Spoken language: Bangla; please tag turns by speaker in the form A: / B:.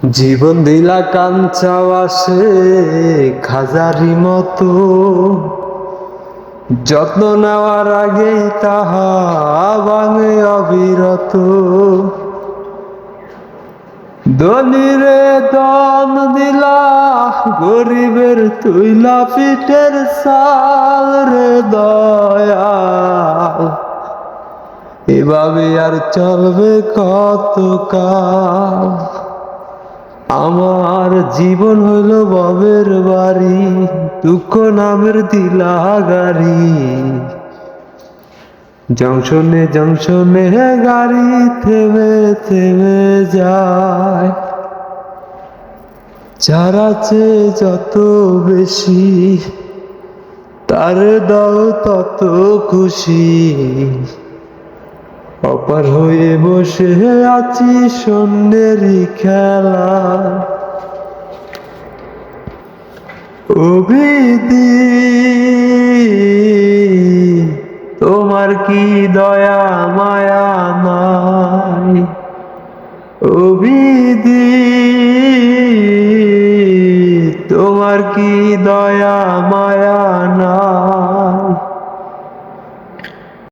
A: জীবন দিলা কাঞ্চা আসে খাজারি মতো, যত্ন নেওয়ার আগেই তাহা ভাঙে অবিরত। ধনীরে দান দিলা, গরিবের তুইলা পিঠের সাল রে দয়াল। এভাবে আর চলবে কত কাল? আমার জীবন হইল ববের বাড়ি, দুঃখ নামের দিলা গাড়ি। জংশনে জংশনে গাড়ি থেমে থেমে যায়, যার আছে যত বেশি তার দাও তত খুশি। অপার হয়ে বসে আছি সন্ধ্যেরই খেলা। ও বিধি, তোমার কি দয়া মায়া নাই? ও বিধি, তোমার কি দয়া মায়া